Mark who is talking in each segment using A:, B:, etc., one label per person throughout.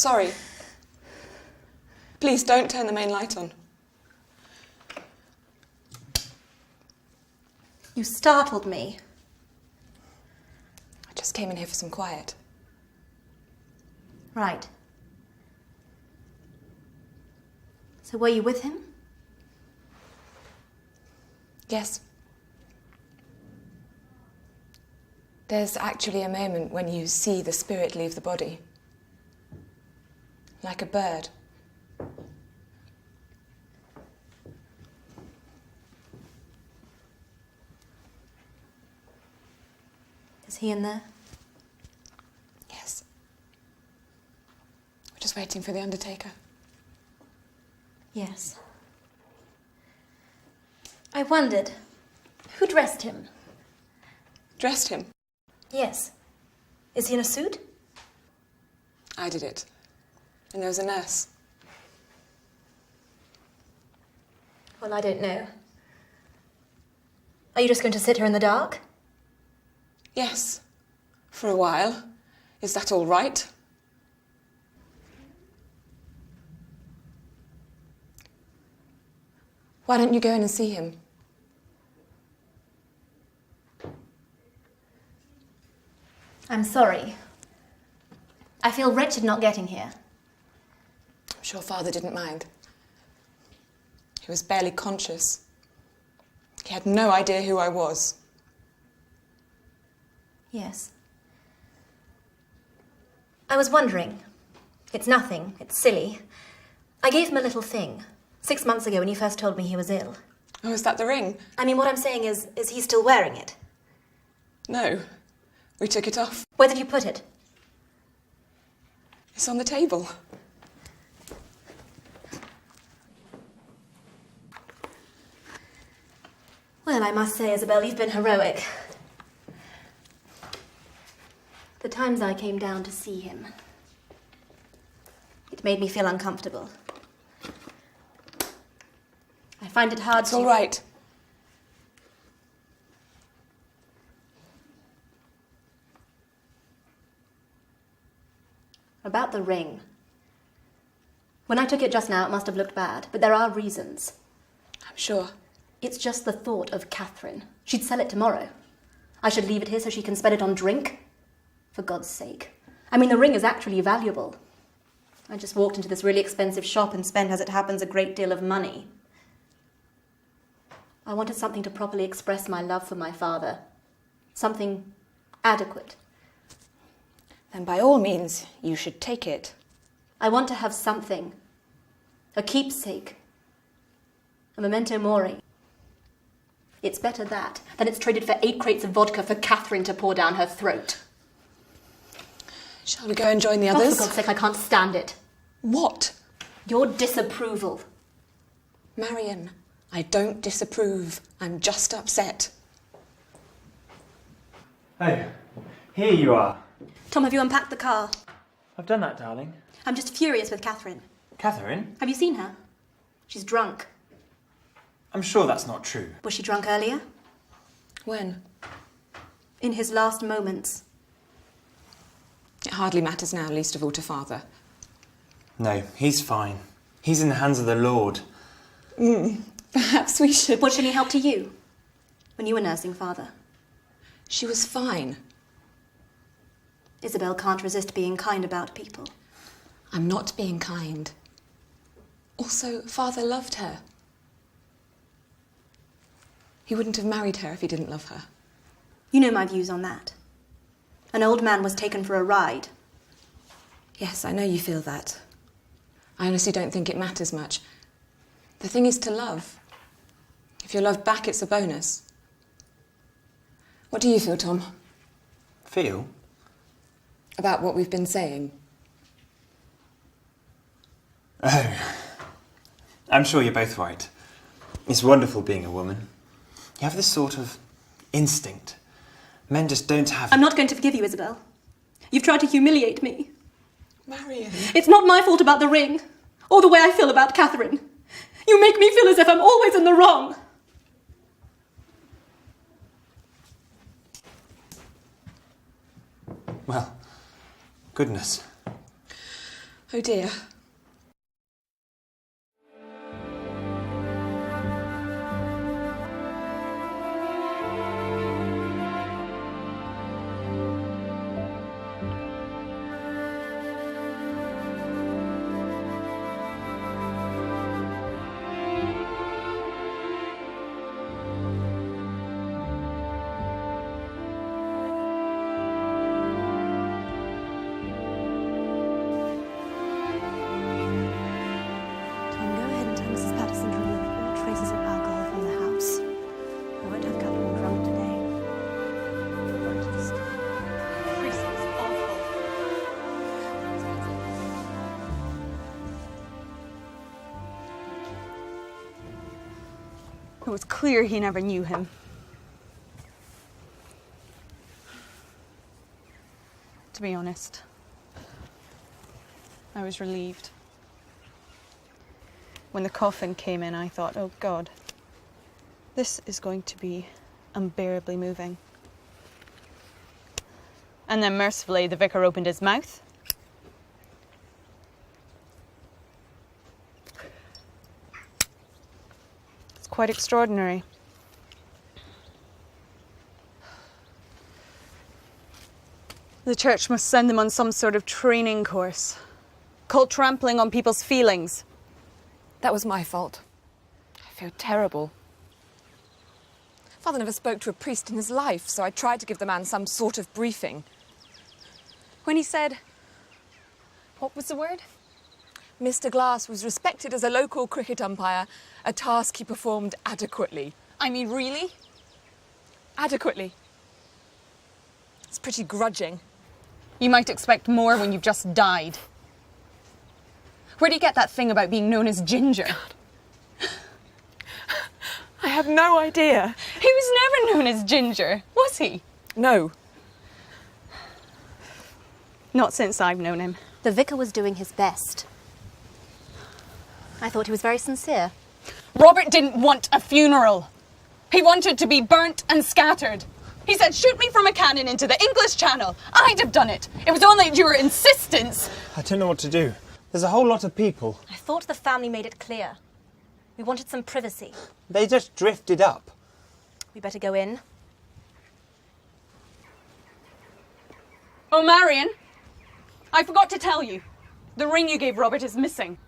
A: sorry. Please don't turn the main light on.
B: You startled me.
A: I just came in here for some quiet.
B: Right. So were you with him?
A: Yes. There's actually a moment when you see the spirit leave the body. Like a bird.
B: Is he in there?
A: Yes. We're just waiting for the undertaker.
B: Yes. I wondered, who dressed him?
A: Dressed him?
B: Yes. Is he in a suit?
A: I did it. And there was a nurse.
B: Well, I don't know. Are you just going to sit here in the dark?
A: Yes. For a while. Is that all right? Why don't you go in and see him?
B: I'm sorry. I feel wretched not getting here.
A: I'm sure Father didn't mind. He was barely conscious. He had no idea who I was.
B: Yes. I was wondering. It's nothing. It's silly. I gave him a little thing 6 months ago when you first told me he was ill.
A: Oh, is that the ring?
B: I mean, what I'm saying is he still wearing it?
A: No. We took it off.
B: Where did you put it?
A: It's on the table.
B: Well, I must say, Isabel, you've been heroic. The times I came down to see him, it made me feel uncomfortable. I find it hard
A: to... It's all right.
B: About the ring. When I took it just now, it must have looked bad, but there are reasons.
A: I'm sure.
B: It's just the thought of Catherine. She'd sell it tomorrow. I should leave it here so she can spend it on drink? For God's sake. I mean, the ring is actually valuable. I just walked into this really expensive shop and spent, as it happens, a great deal of money. I wanted something to properly express my love for my father. Something adequate.
A: Then by all means, you should take it.
B: I want to have something. A keepsake. A memento mori. It's better that than it's traded for 8 crates of vodka for Catherine to pour down her throat.
A: Shall we go and join the others?
B: Oh, for God's sake, I can't stand it.
A: What?
B: Your disapproval.
A: Marion, I don't disapprove. I'm just upset.
C: Oh, here you are.
B: Tom, have you unpacked the car?
C: I've done that, darling.
B: I'm just furious with Catherine.
C: Catherine?
B: Have you seen her? She's drunk.
C: I'm sure that's not true.
B: Was she drunk earlier?
A: When?
B: In his last moments.
A: It hardly matters now, least of all to Father.
C: No, he's fine. He's in the hands of the Lord.
A: Perhaps we should...
B: Was she any help to you when you were nursing Father?
A: She was fine.
B: Isabel can't resist being kind about people.
A: I'm not being kind. Also, Father loved her. He wouldn't have married her if he didn't love her.
B: You know my views on that. An old man was taken for a ride.
A: Yes, I know you feel that. I honestly don't think it matters much. The thing is to love. If you're loved back, it's a bonus. What do you feel, Tom?
C: Feel?
A: About what we've been saying?
C: Oh, I'm sure you're both right. It's wonderful being a woman. You have this sort of instinct. Men just don't have...
B: I'm not going to forgive you, Isabel. You've tried to humiliate me.
A: Marion.
B: It's not my fault about the ring, or the way I feel about Catherine. You make me feel as if I'm always in the wrong.
C: Well, goodness.
A: Oh dear.
D: It was clear he never knew him. To be honest, I was relieved. When the coffin came in, I thought, oh God, this is going to be unbearably moving. And then mercifully, the vicar opened his mouth. It's quite extraordinary. The church must send them on some sort of training course, called trampling on people's feelings.
A: That was my fault. I feel terrible. Father never spoke to a priest in his life, so I tried to give the man some sort of briefing.
D: When he said, what was the word?
A: Mr. Glass was respected as a local cricket umpire, a task he performed adequately.
D: I mean, really?
A: Adequately. It's pretty grudging.
D: You might expect more when you've just died. Where do you get that thing about being known as Ginger?
A: I have no idea.
D: He was never known as Ginger, was he?
A: No.
D: Not since I've known him.
B: The vicar was doing his best. I thought he was very sincere.
D: Robert didn't want a funeral. He wanted to be burnt and scattered. He said, shoot me from a cannon into the English Channel. I'd have done it. It was only at your insistence.
C: I don't know what to do. There's a whole lot of people.
B: I thought the family made it clear. We wanted some privacy.
C: They just drifted up.
B: We better go in.
D: Oh, Marion, I forgot to tell you. The ring you gave Robert is missing.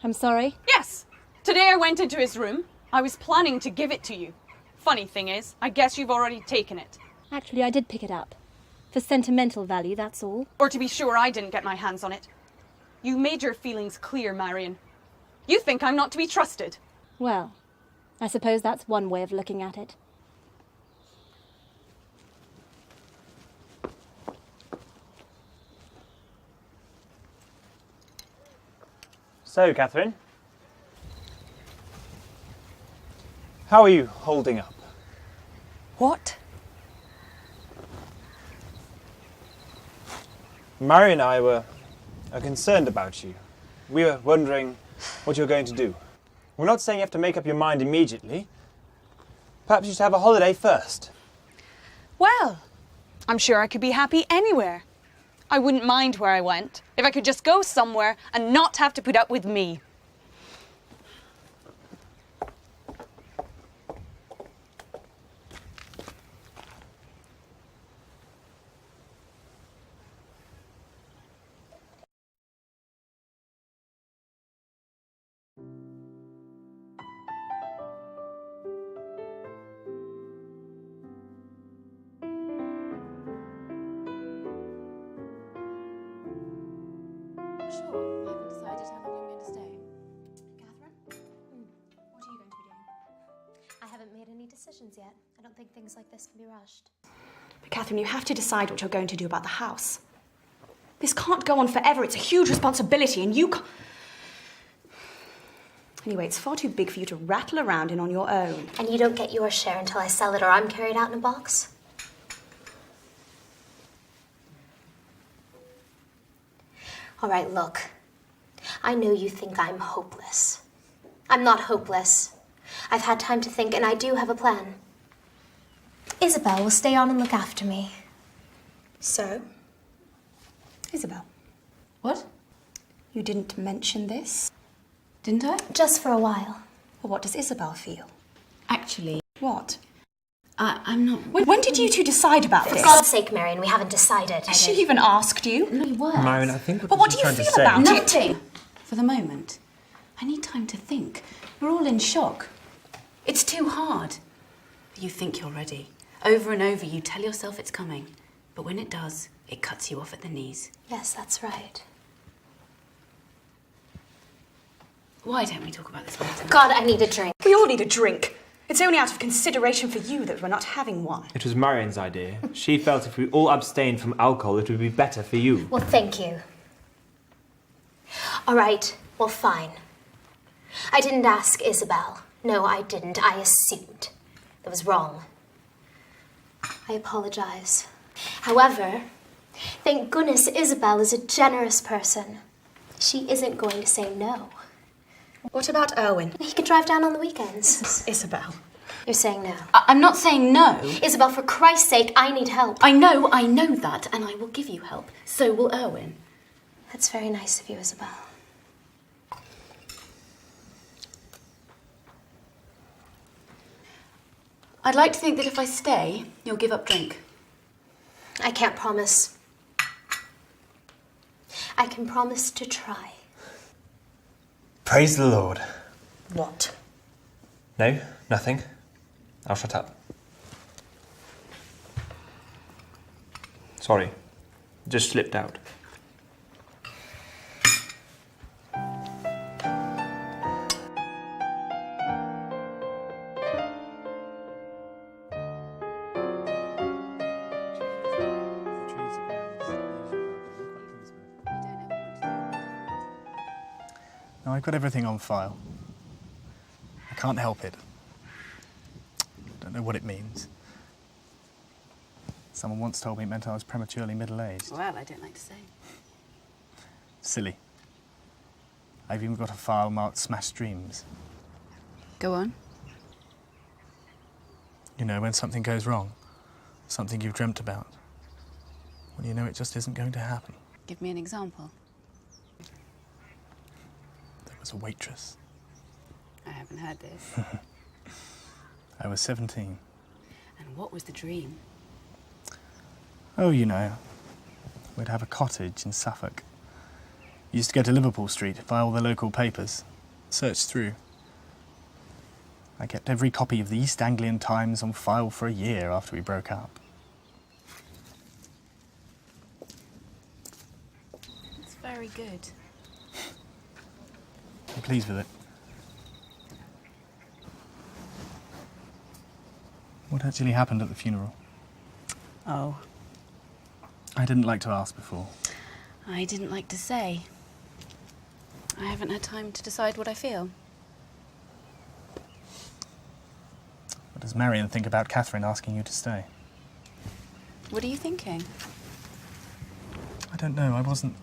B: I'm sorry?
D: Yes. Today I went into his room. I was planning to give it to you. Funny thing is, I guess you've already taken it.
B: Actually, I did pick it up. For sentimental value, that's all.
D: Or to be sure I didn't get my hands on it. You made your feelings clear, Marion. You think I'm not to be trusted.
B: Well, I suppose that's one way of looking at it.
C: So, Catherine, how are you holding up?
A: What?
C: Mary and I are concerned about you. We were wondering what you're going to do. We're not saying you have to make up your mind immediately. Perhaps you should have a holiday first.
D: Well, I'm sure I could be happy anywhere. I wouldn't mind where I went if I could just go somewhere and not have to put up with me.
A: Sure, I haven't decided how long I'm going to stay. Catherine? What are you going to be doing?
E: I haven't made any decisions yet. I don't think things like this can be rushed.
F: But Catherine, you have to decide what you're going to do about the house. This can't go on forever. It's a huge responsibility and you can't... Anyway, it's far too big for you to rattle around in on your own.
E: And you don't get your share until I sell it or I'm carried out in a box? All right, look. I know you think I'm hopeless. I'm not hopeless. I've had time to think and I do have a plan. Isabel will stay on and look after me.
F: So, Isabel,
A: What?
F: You didn't mention this?
A: Didn't I?
E: Just for a while.
F: Well, what does Isabel feel?
A: Actually,
F: What?
A: I'm not...
F: When did you two decide about
E: For
F: this?
E: God's sake, Marion, we haven't decided.
F: Has she even asked you?
A: No words.
C: Marion, I think
F: But what do you
C: trying to
F: feel
C: say.
F: about it?
A: Nothing. For the moment. I need time to think. We're all in shock. It's too hard. You think you're ready. Over and over you tell yourself it's coming. But when it does, it cuts you off at the knees.
E: Yes, that's right.
A: Why don't we talk about this later?
E: God, I need a drink.
F: We all need a drink. It's only out of consideration for you that we're not having one.
C: It was Marion's idea. She felt if we all abstained from alcohol, it would be better for you.
E: Well, thank you. All right, well, fine. I didn't ask Isabel. No, I didn't. I assumed. It was wrong. I apologize. However, thank goodness Isabel is a generous person. She isn't going to say no.
F: What about Erwin?
E: He can drive down on the weekends.
F: Isabel.
E: You're saying no.
A: I'm not saying no.
E: Isabel, for Christ's sake, I need help.
A: I know that, and I will give you help. So will Erwin.
E: That's very nice of you, Isabel.
A: I'd like to think that if I stay, you'll give up drink.
E: I can't promise. I can promise to try.
C: Praise the Lord.
F: What?
C: No, nothing. I'll shut up. Sorry. Just slipped out.
G: No, I've got everything on file. I can't help it. Don't know what it means. Someone once told me it meant I was prematurely middle-aged.
A: Well, I don't like to say.
G: Silly. I've even got a file marked Smashed Dreams.
A: Go on.
G: You know, when something goes wrong, something you've dreamt about, when you know it just isn't going to happen.
A: Give me an example.
G: There was a waitress.
A: I haven't heard this.
G: I was 17.
A: And what was the dream?
G: Oh, you know, we'd have a cottage in Suffolk. Used to go to Liverpool Street, buy all the local papers, search through. I kept every copy of the East Anglian Times on file for a year after we broke up.
A: It's very good.
G: I'm pleased with it. What actually happened at the funeral?
A: Oh.
G: I didn't like to ask before.
A: I didn't like to say. I haven't had time to decide what I feel.
G: What does Marion think about Catherine asking you to stay?
A: What are you thinking?
G: I don't know. I wasn't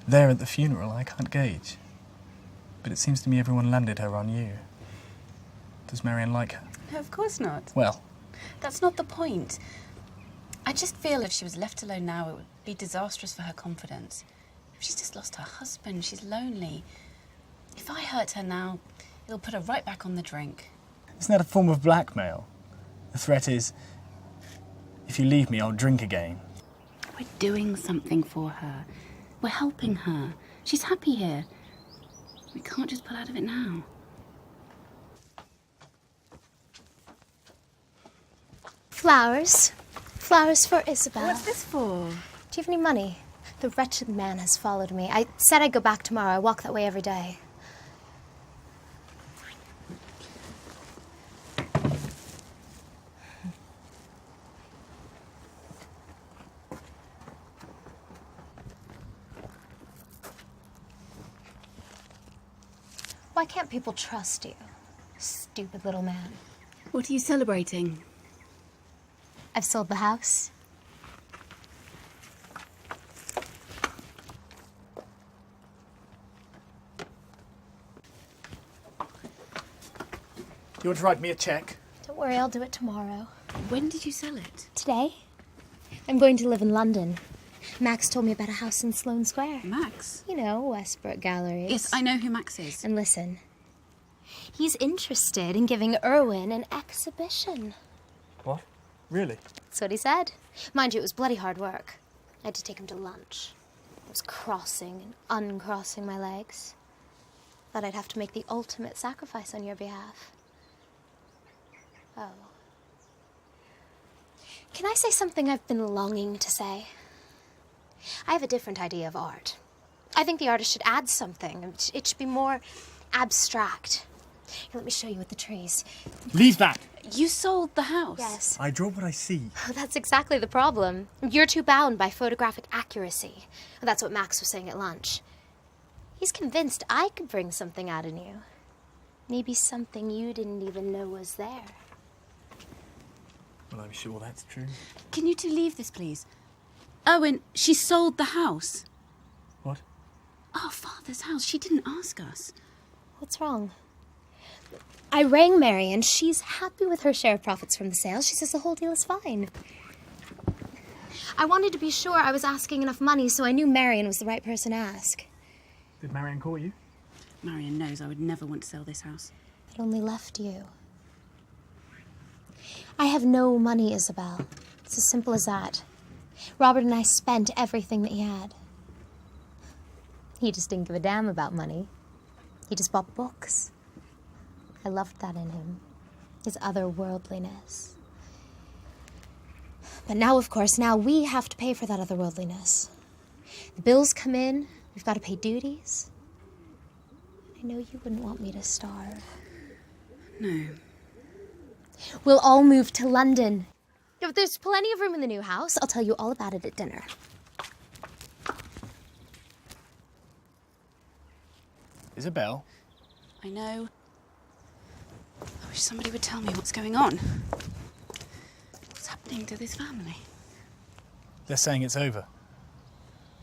G: there at the funeral. I can't gauge. But it seems to me everyone landed her on you. Does Marion like her?
A: No, of course not.
G: Well,
A: That's not the point. I just feel if she was left alone now, it would be disastrous for her confidence. If she's just lost her husband, she's lonely. If I hurt her now, it'll put her right back on the drink.
G: isn't that a form of blackmail? The threat is, if you leave me, I'll drink again.
A: We're doing something for her. We're helping her. She's happy here. We can't just pull out of it now.
E: Flowers. Flowers for Isabel.
A: What's this for?
E: Do you have any money? The wretched man has followed me. I said I'd go back tomorrow. I walk that way every day. Why can't people trust you? Stupid little man.
A: What are you celebrating?
E: I've sold the house.
G: Do you want to write me a cheque?
E: Don't worry, I'll do it tomorrow.
A: When did you sell it?
E: Today, I'm going to live in London. Max told me about a house in Sloane Square.
D: Max?
E: You know, Westbrook Galleries.
D: Yes, I know who Max is.
E: And listen, he's interested in giving Irwin an exhibition.
G: What? Really?
E: That's what he said. Mind you, it was bloody hard work. I had to take him to lunch. I was crossing and uncrossing my legs. Thought I'd have to make the ultimate sacrifice on your behalf. Oh. Can I say something I've been longing to say? I have a different idea of art. I think the artist should add something. It should be more abstract. Here, let me show you with the trees.
G: Leave that!
D: You sold the house?
E: Yes.
G: I draw what I see.
E: That's exactly the problem. You're too bound by photographic accuracy. That's what Max was saying at lunch. He's convinced I could bring something out in you. Maybe something you didn't even know was there.
G: Well, I'm sure that's true.
D: Can you two leave this, please? Owen, she sold the house.
G: What?
D: Our father's house. She didn't ask us.
E: What's wrong? I rang Mary and she's happy with her share of profits from the sale. She says the whole deal is fine. I wanted to be sure I was asking enough money, so I knew Marion was the right person to ask.
G: Did Marion call you?
D: Marion knows I would never want to sell this house.
E: It only left you. I have no money, Isabel. It's as simple as that. Robert and I spent everything that he had. He just didn't give a damn about money. He just bought books. I loved that in him. His otherworldliness. But now, of course, now we have to pay for that otherworldliness. The bills come in. We've got to pay duties. I know you wouldn't want me to starve.
D: No.
E: We'll all move to London. If there's plenty of room in the new house, I'll tell you all about it at dinner.
G: Isabel?
D: I know. I wish somebody would tell me what's going on. What's happening to this family?
G: They're saying it's over.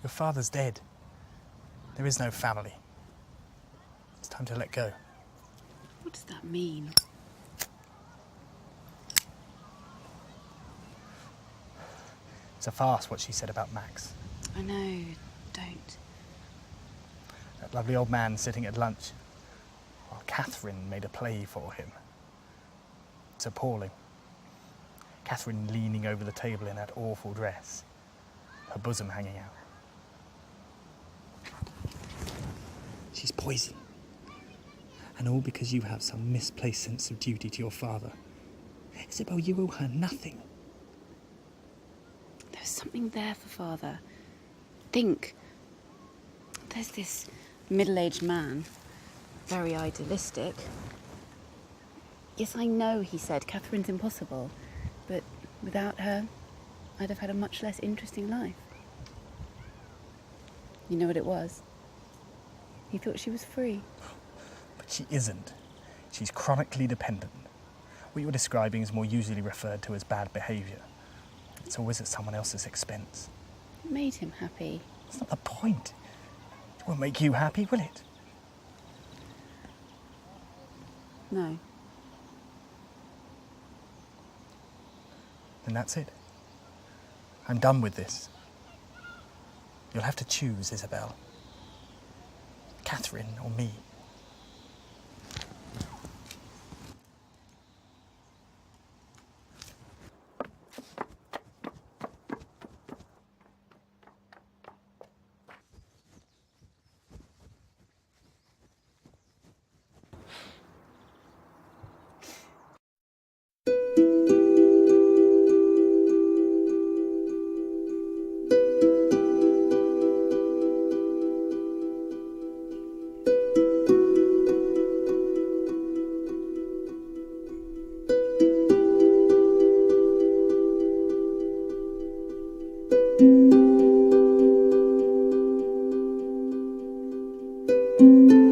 G: Your father's dead. There is no family. It's time to let go.
D: What does that mean?
G: It's a farce what she said about Max.
D: I know. Don't.
G: That lovely old man sitting at lunch, while Catherine made a play for him. It's appalling. Catherine leaning over the table in that awful dress, her bosom hanging out. She's poison. And all because you have some misplaced sense of duty to your father. Isabel, you owe her nothing.
D: There's something there for Father. Think. There's this middle-aged man, very idealistic. Yes, I know, he said, Catherine's impossible, but without her, I'd have had a much less interesting life. You know what it was? He thought she was free.
G: But she isn't. She's chronically dependent. What you're describing is more usually referred to as bad behaviour. It's always at someone else's expense.
D: It made him happy.
G: That's not the point. It won't make you happy, will it?
D: No.
G: Then that's it. I'm done with this. You'll have to choose, Isabel. Catherine or me.
E: Thank you.